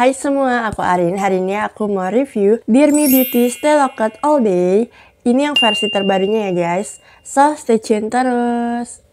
Hai semua, aku Arin. Hari ini aku mau review Dear Me Beauty Stay Locked All Day. Ini yang versi terbarunya ya guys. So, stay tune terus.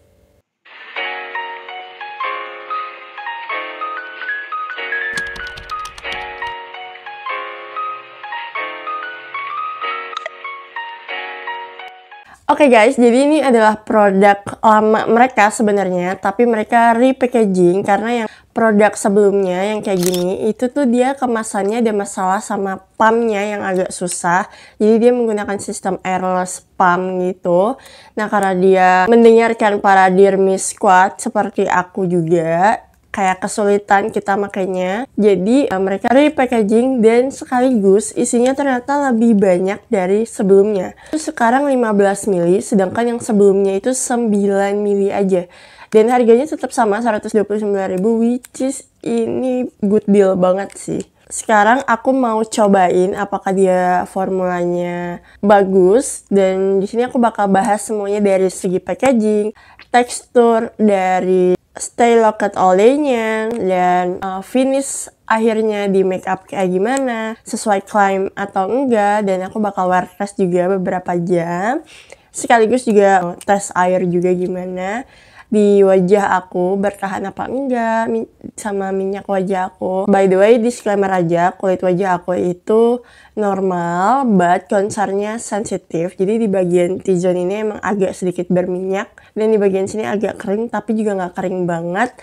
Oke guys, jadi ini adalah produk lama mereka sebenarnya, tapi mereka repackaging karena yang produk sebelumnya yang kayak gini itu tuh dia kemasannya ada masalah sama pumpnya yang agak susah. Jadi dia menggunakan sistem airless pump gitu. Nah, karena dia mendengarkan para Dear Me Squad seperti aku juga, kayak kesulitan kita makainya. Jadi mereka repackaging dan sekaligus isinya ternyata lebih banyak dari sebelumnya. Sekarang 15 mili, sedangkan yang sebelumnya itu 9 mili aja. Dan harganya tetap sama 129.000, which is ini good deal banget sih. Sekarang aku mau cobain apakah dia formulanya bagus, dan di sini aku bakal bahas semuanya dari segi packaging, tekstur dari Stay Locked All Day-nya, dan finish akhirnya di makeup kayak gimana, sesuai klaim atau enggak. Dan aku bakal wear test juga beberapa jam, sekaligus juga tes air juga gimana di wajah aku, bertahan apa enggak sama minyak wajah aku. By the way, disclaimer aja, kulit wajah aku itu normal, but concernnya sensitif. Jadi di bagian T-zone ini emang agak sedikit berminyak, dan di bagian sini agak kering, tapi juga nggak kering banget.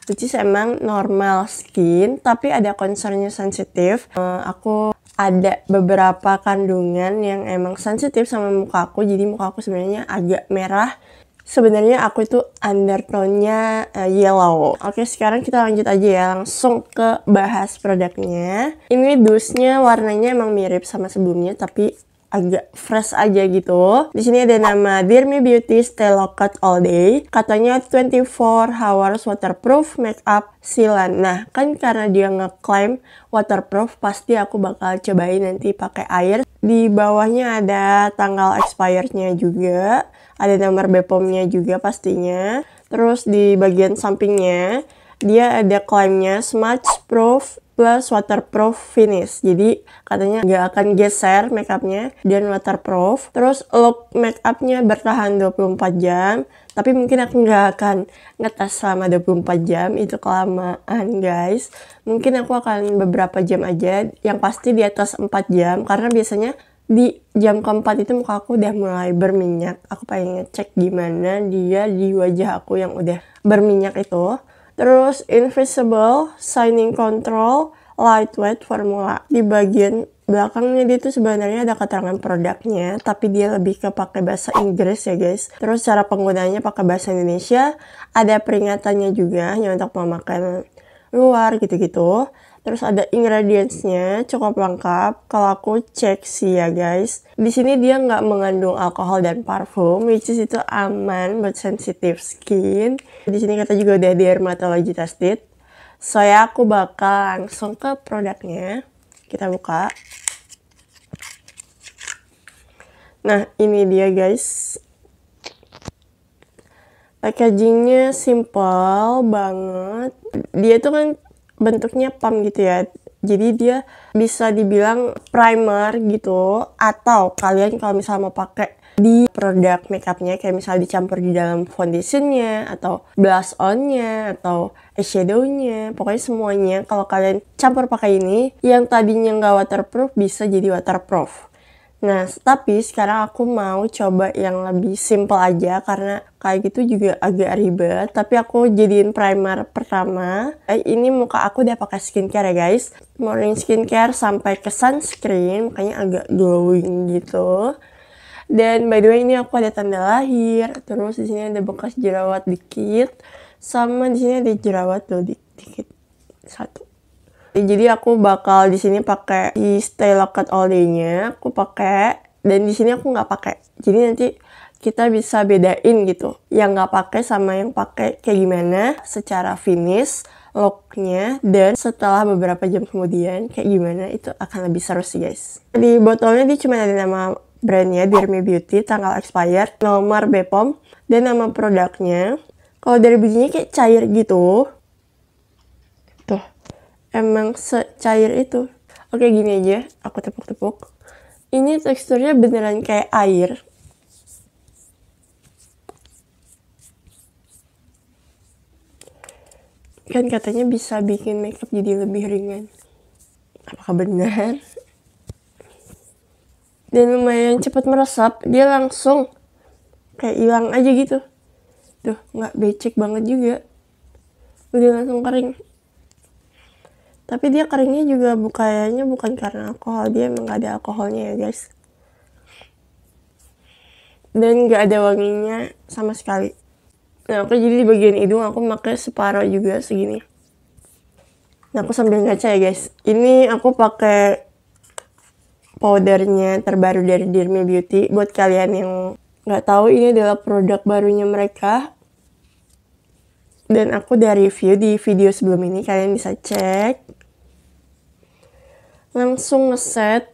Which is emang normal skin, tapi ada concernnya sensitif. Aku ada beberapa kandungan yang emang sensitif sama muka aku, jadi muka aku sebenarnya agak merah. Sebenarnya aku itu undertone-nya yellow. Oke, sekarang kita lanjut aja ya, langsung ke bahas produknya. Ini dusnya warnanya emang mirip sama sebelumnya, tapi agak fresh aja gitu. Di sini ada nama Dear Me Beauty Stay Locked All Day. Katanya 24 hours waterproof makeup sealant. Nah, kan karena dia ngeklaim waterproof, pasti aku bakal cobain nanti pakai air. Di bawahnya ada tanggal expirednya juga. Ada nomor BPOM-nya juga pastinya. Terus di bagian sampingnya dia ada klaimnya smudge proof plus waterproof finish. Jadi katanya nggak akan geser makeupnya dan waterproof. Terus look makeupnya bertahan 24 jam. Tapi mungkin aku nggak akan ngetes selama 24 jam, itu kelamaan guys. Mungkin aku akan beberapa jam aja, yang pasti di atas 4 jam. Karena biasanya di jam keempat itu muka aku udah mulai berminyak. Aku pengen ngecek gimana dia di wajah aku yang udah berminyak itu. Terus invisible shining control lightweight formula. Di bagian belakangnya dia tuh sebenarnya ada keterangan produknya, tapi dia lebih ke pakai bahasa Inggris ya guys. Terus cara penggunaannya pakai bahasa Indonesia. Ada peringatannya juga hanya untuk memakai luar gitu-gitu. Terus ada ingredients-nya cukup lengkap. Kalau aku cek sih ya guys, di sini dia nggak mengandung alkohol dan parfum, which is itu aman buat sensitive skin. Di sini kita juga udah dermatology tested. So ya, aku bakal langsung ke produknya. Kita buka. Nah, ini dia guys. Packagingnya simple banget. Dia tuh kan bentuknya pump gitu ya. Jadi dia bisa dibilang primer gitu, atau kalian kalau misalnya mau pakai di produk makeupnya, kayak misalnya dicampur di dalam foundationnya, atau blush onnya, atau eyeshadownya, pokoknya semuanya kalau kalian campur pakai ini, yang tadinya nggak waterproof bisa jadi waterproof. Nah, tapi sekarang aku mau coba yang lebih simple aja, karena kayak gitu juga agak ribet. Tapi aku jadiin primer pertama. Ini muka aku udah pakai skincare ya guys. Morning skincare sampai ke sunscreen, makanya agak glowing gitu. Dan by the way, ini aku ada tanda lahir. Terus di sini ada bekas jerawat dikit, sama di sini ada jerawat tuh dikit satu. Jadi aku bakal di sini pakai di Stay Locked All Day-nya, aku pakai, dan di sini aku nggak pakai. Jadi nanti kita bisa bedain gitu, yang nggak pakai sama yang pakai kayak gimana secara finish, looknya, dan setelah beberapa jam kemudian kayak gimana, itu akan lebih seru sih guys. Di botolnya dia cuma ada nama brandnya Dear Me Beauty, tanggal expired, nomor BPOM, dan nama produknya. Kalau dari bijinya kayak cair gitu. Tuh. emang secair itu. Oke, gini aja, aku tepuk-tepuk. Ini teksturnya beneran kayak air. Kan katanya bisa bikin makeup jadi lebih ringan. Apakah benar? Dan lumayan cepat meresap, dia langsung kayak hilang aja gitu. Tuh, nggak becek banget juga. Udah langsung kering. Tapi dia keringnya juga kayaknya bukan karena alkohol, dia emang gak ada alkoholnya ya guys. Dan gak ada wanginya sama sekali. Nah, aku jadi di bagian hidung aku pakai separuh juga segini. Nah, aku sambil ngaca ya guys. Ini aku pakai powdernya terbaru dari Dear Me Beauty. Buat kalian yang nggak tahu, ini adalah produk barunya mereka. Dan aku udah review di video sebelum ini, kalian bisa cek. Langsung ngeset.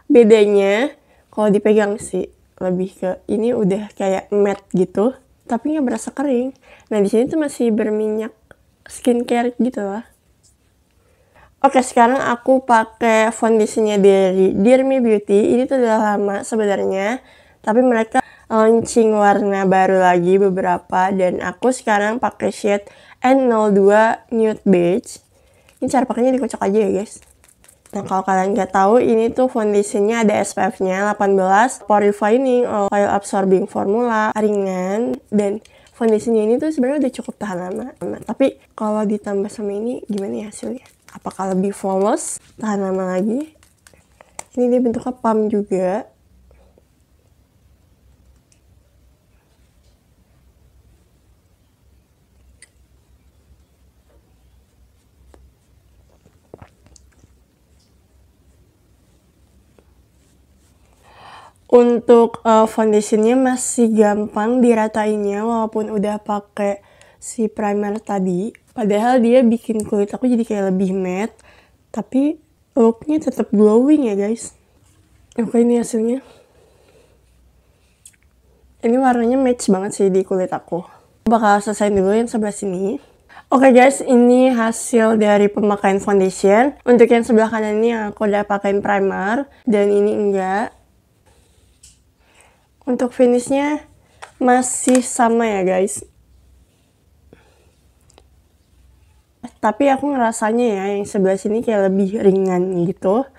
Bedanya kalau dipegang sih lebih ke ini udah kayak matte gitu, tapi nggak berasa kering. Nah, di sini tuh masih berminyak skincare gitu lah. Oke, sekarang aku pakai foundationnya dari Dear Me Beauty. Ini tuh udah lama sebenarnya, tapi mereka launching warna baru lagi beberapa, dan aku sekarang pakai shade N02 Nude Beige. Ini cara pakainya dikocok aja ya guys. Nah, kalau kalian nggak tahu, ini tuh foundationnya ada SPF-nya 18, pore refining, oil absorbing formula, ringan, dan foundationnya ini tuh sebenarnya udah cukup tahan lama. Tapi kalau ditambah sama ini, gimana ya hasilnya? Apakah lebih flawless, tahan lama lagi? Ini dia bentuknya pump juga. Untuk foundationnya masih gampang diratainnya walaupun udah pakai si primer tadi. Padahal dia bikin kulit aku jadi kayak lebih matte, tapi looknya tetap glowing ya guys. Oke, ini hasilnya. Ini warnanya match banget sih di kulit aku. Bakal selesai dulu yang sebelah sini. Oke guys, ini hasil dari pemakaian foundation. Untuk yang sebelah kanan ini aku udah pakein primer, dan ini enggak. Untuk finishnya masih sama ya guys. Tapi aku ngerasanya ya yang sebelah sini kayak lebih ringan gitu.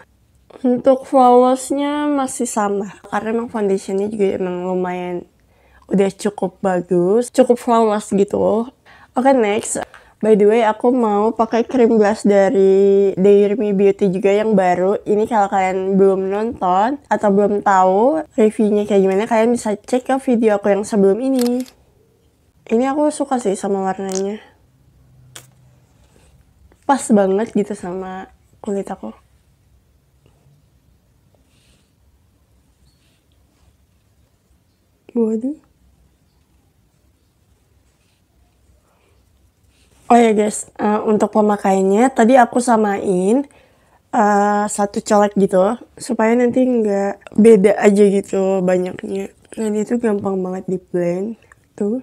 Untuk flawlessnya masih sama. Karena emang foundationnya juga emang lumayan udah cukup bagus. Cukup flawless gitu. Oke, next. By the way, aku mau pakai cream blush dari Dear Me Beauty juga yang baru. Ini kalau kalian belum nonton atau belum tahu reviewnya kayak gimana, kalian bisa cek ke video aku yang sebelum ini. Ini aku suka sih sama warnanya. Pas banget gitu sama kulit aku. Waduh. Oh ya guys, untuk pemakaiannya tadi aku samain satu colek gitu supaya nanti nggak beda aja gitu banyaknya. Dan itu gampang banget di blend tuh.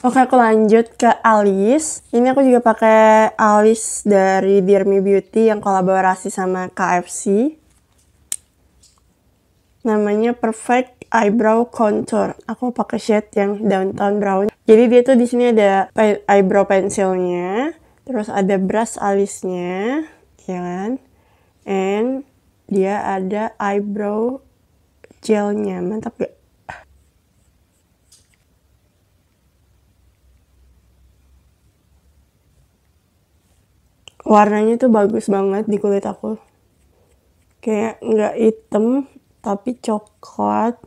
Oke, aku lanjut ke alis. Ini aku juga pakai alis dari Dear Me Beauty yang kolaborasi sama KFC. Namanya Perfect Eyebrow Contour. Aku pakai shade yang Downtown Brown. Jadi dia tuh di sini ada eyebrow pensilnya, terus ada brush alisnya, ya kan? And dia ada eyebrow gelnya. Mantap gak? Warnanya tuh bagus banget di kulit aku. Kayak nggak hitam, tapi coklat.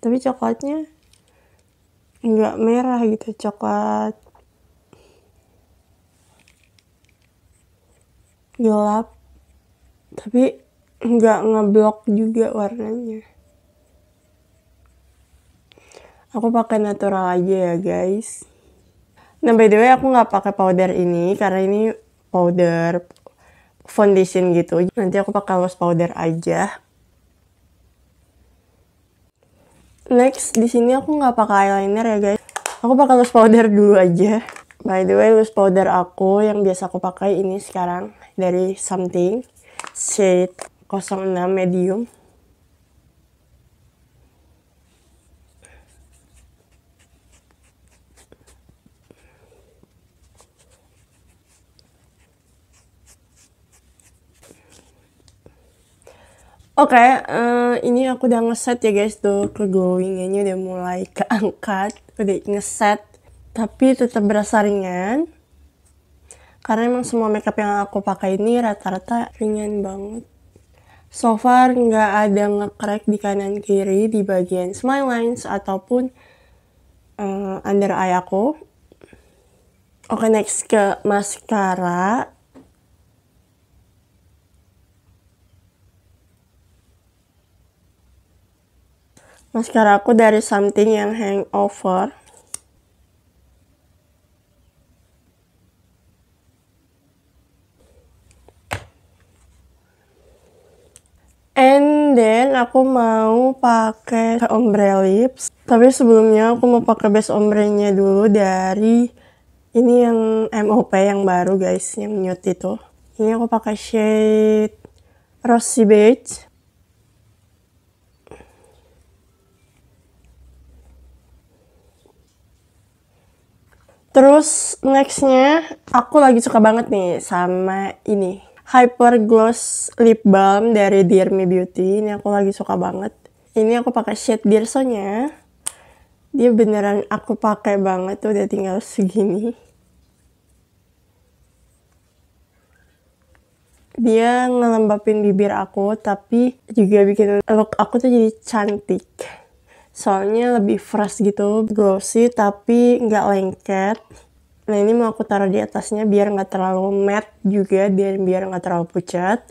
Tapi coklatnya nggak merah gitu, coklat gelap. Tapi nggak ngeblok juga warnanya. Aku pakai natural aja ya guys. Nah, by the way, aku nggak pakai powder ini karena ini powder foundation gitu. Nanti aku pakai loose powder aja. Next, di sini aku nggak pakai eyeliner ya guys. Aku pakai loose powder dulu aja. By the way, loose powder aku yang biasa aku pakai ini sekarang dari Something shade 06 medium. Oke, ini aku udah ngeset ya guys, tuh ke glowingnya udah mulai keangkat, udah ngeset, tapi tetap berasa ringan. Karena emang semua makeup yang aku pakai ini rata-rata ringan banget. So far nggak ada nge-crack di kanan kiri di bagian smile lines ataupun under eye aku. Oke, next ke maskara. Maskara aku dari Something yang Hangover. And then aku mau pakai ombre lips. Tapi sebelumnya aku mau pakai base ombrenya dulu dari ini yang MOP yang baru guys, yang nude itu. Ini aku pakai shade Rosy Beige. Terus nextnya aku lagi suka banget nih sama ini Hyper Gloss Lip Balm dari Dear Me Beauty. Ini aku lagi suka banget. Ini aku pakai shade Dirso-nya. Dia beneran aku pakai banget tuh, udah tinggal segini. Dia ngelembapin bibir aku tapi juga bikin look aku tuh jadi cantik. Soalnya lebih fresh gitu, glossy tapi nggak lengket. Nah ini mau aku taruh di atasnya biar nggak terlalu matte juga dan biar nggak terlalu pucat.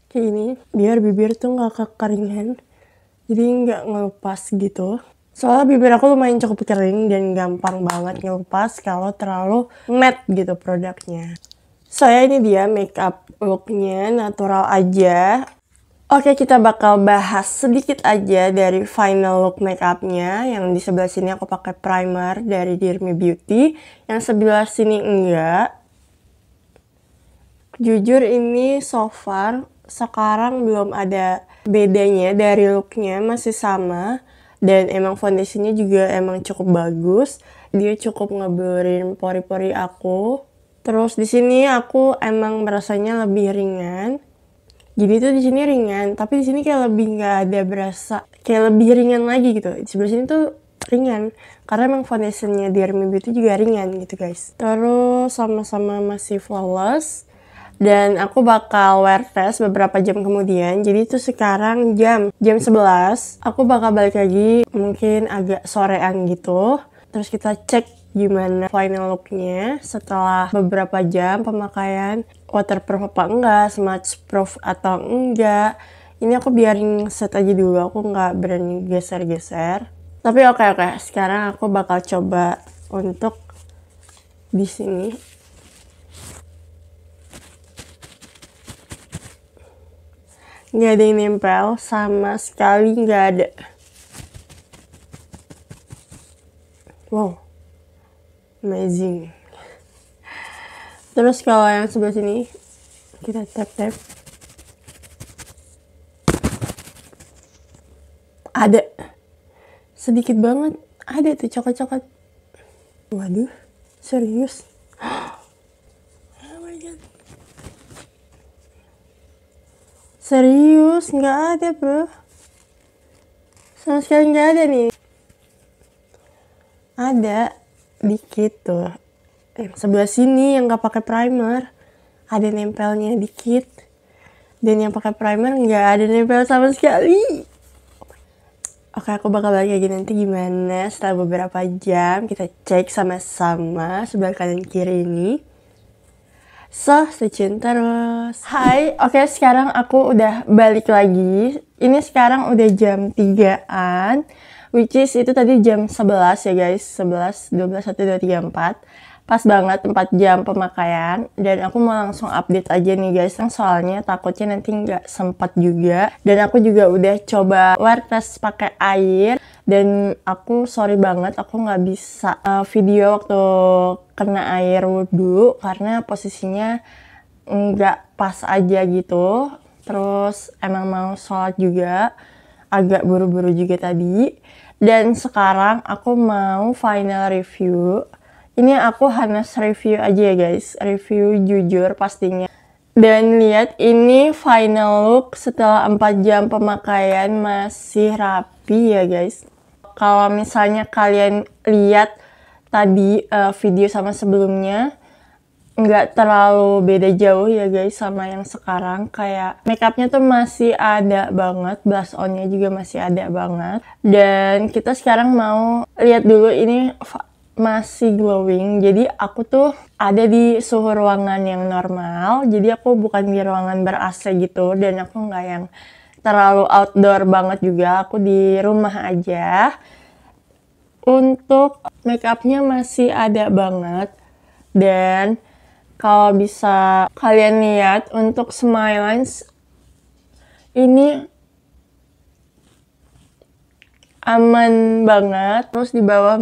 Kayak ini, biar bibir tuh nggak kekeringan. Jadi nggak ngelupas gitu. Soalnya bibir aku lumayan cukup kering dan gampang banget ngelupas kalau terlalu matte gitu produknya. Ini dia makeup looknya natural aja. Oke, kita bakal bahas sedikit aja dari final look makeupnya. Yang di sebelah sini aku pakai primer dari Dear Me Beauty. Yang sebelah sini enggak. Jujur ini so far sekarang belum ada bedanya dari looknya, masih sama. Dan emang foundationnya juga emang cukup bagus. Dia cukup ngeblurrin pori-pori aku. Terus di sini aku emang merasanya lebih ringan. Jadi tuh di sini ringan, tapi di sini kayak lebih nggak ada berasa, kayak lebih ringan lagi gitu. Di sebelah sini tuh ringan, karena emang foundationnya Dear Me Beauty juga ringan gitu guys. Terus sama-sama masih flawless. Dan aku bakal wear test beberapa jam kemudian. Jadi itu sekarang jam 11. Aku bakal balik lagi mungkin agak sorean gitu. Terus kita cek gimana final looknya setelah beberapa jam pemakaian, waterproof apa enggak, smudge proof atau enggak. Ini aku biarin set aja dulu, aku nggak berani geser-geser. Tapi oke, sekarang aku bakal coba untuk di sini. Nggak ada yang nempel, sama sekali nggak ada. Wow, amazing. Terus kalau yang sebelah sini kita tap-tap, ada sedikit banget, ada tuh coklat-coklat. Waduh, serius. Oh my god, serius nggak ada bro, sama sekali nggak ada nih. Ada dikit tuh. Sebelah sini yang nggak pakai primer ada nempelnya dikit, dan yang pakai primer nggak ada nempel sama sekali. Oke, aku bakal balik lagi nanti gimana setelah beberapa jam. Kita cek sama-sama sebelah kanan kiri ini. So, stay tune terus. Hai, oke, sekarang aku udah balik lagi. Ini sekarang udah jam 3-an. Which is itu tadi jam 11 ya guys. 11, 12, 1, 2, 3, 4. Pas banget 4 jam pemakaian, dan aku mau langsung update aja nih guys, soalnya takutnya nanti nggak sempat juga. Dan aku juga udah coba wear test pakai air, dan aku sorry banget aku nggak bisa video waktu kena air wudhu karena posisinya nggak pas aja gitu. Terus emang mau sholat juga, agak buru-buru juga tadi. Dan sekarang aku mau final review. Ini aku harus review aja ya guys, review jujur pastinya. Dan lihat ini final look setelah 4 jam pemakaian, masih rapi ya guys. Kalau misalnya kalian lihat tadi video sama sebelumnya, nggak terlalu beda jauh ya guys sama yang sekarang. Kayak makeupnya tuh masih ada banget, blush onnya juga masih ada banget. Dan kita sekarang mau lihat dulu ini masih glowing. Jadi aku tuh ada di suhu ruangan yang normal, jadi aku bukan di ruangan ber-AC gitu, dan aku nggak yang terlalu outdoor banget juga, aku di rumah aja. Untuk makeupnya masih ada banget, dan kalau bisa kalian lihat untuk smile lines ini aman banget. Terus di bawah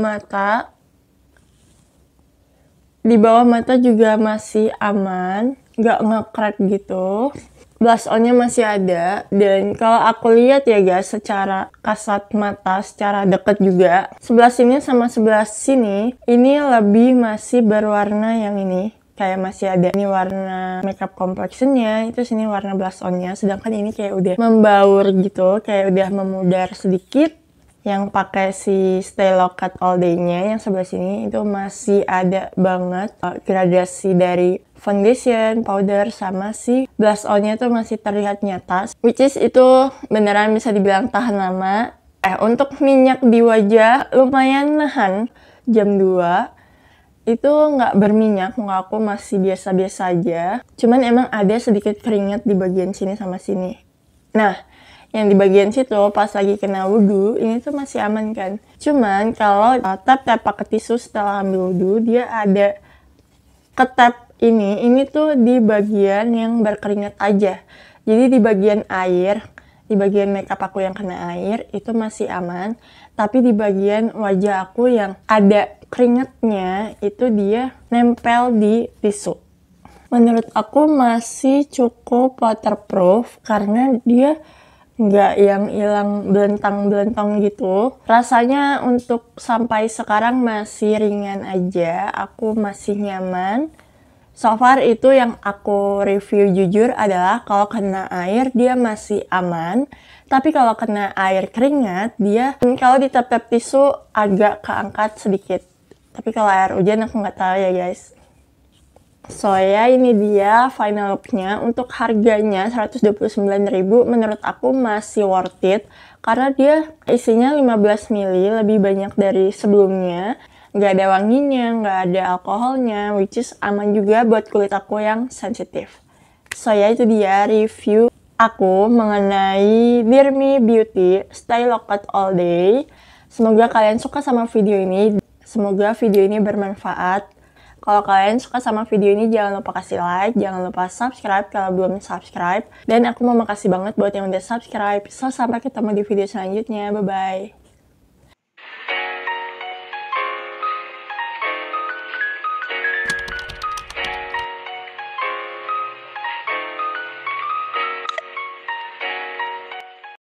mata juga masih aman, nggak nge-crack gitu. Blush onnya masih ada, dan kalau aku lihat ya guys, secara kasat mata, secara deket juga, sebelah sini sama sebelah sini, ini lebih masih berwarna yang ini. Kayak masih ada ini warna makeup complexionnya, itu sini warna blush onnya, sedangkan ini kayak udah membaur gitu, kayak udah memudar sedikit. Yang pakai si Stay Lock-Cut All Day-nya yang sebelah sini itu masih ada banget gradasi dari foundation, powder, sama si blush on-nya tuh masih terlihat nyata, which is itu beneran bisa dibilang tahan lama. Untuk minyak di wajah lumayan nahan, jam 2 itu nggak berminyak, muka aku masih biasa-biasa aja, cuman emang ada sedikit keringat di bagian sini sama sini. Nah, yang di bagian situ pas lagi kena wudhu ini tuh masih aman kan. Cuman kalau tap-tap pakai tisu setelah ambil wudhu, dia ada ketap ini tuh di bagian yang berkeringat aja. Jadi di bagian air, di bagian makeup aku yang kena air itu masih aman, tapi di bagian wajah aku yang ada keringatnya itu dia nempel di tisu. Menurut aku masih cukup waterproof karena dia nggak yang hilang belentang-belentang gitu. Rasanya untuk sampai sekarang masih ringan aja, aku masih nyaman. So far itu yang aku review jujur adalah kalau kena air dia masih aman, tapi kalau kena air keringat dia kalau di tap-tap tisu agak keangkat sedikit. Tapi kalau air hujan aku nggak tahu ya guys. So ya, ini dia final look-nya. Untuk harganya 129.000 menurut aku masih worth it karena dia isinya 15 ml, lebih banyak dari sebelumnya. Nggak ada wanginya, nggak ada alkoholnya, which is aman juga buat kulit aku yang sensitif. So ya, itu dia review aku mengenai Dear Me Beauty Stay Lock-Cut All Day. Semoga kalian suka sama video ini, semoga video ini bermanfaat. Kalau kalian suka sama video ini, jangan lupa kasih like, jangan lupa subscribe kalau belum subscribe. Dan aku mau makasih banget buat yang udah subscribe. So, sampai ketemu di video selanjutnya. Bye-bye.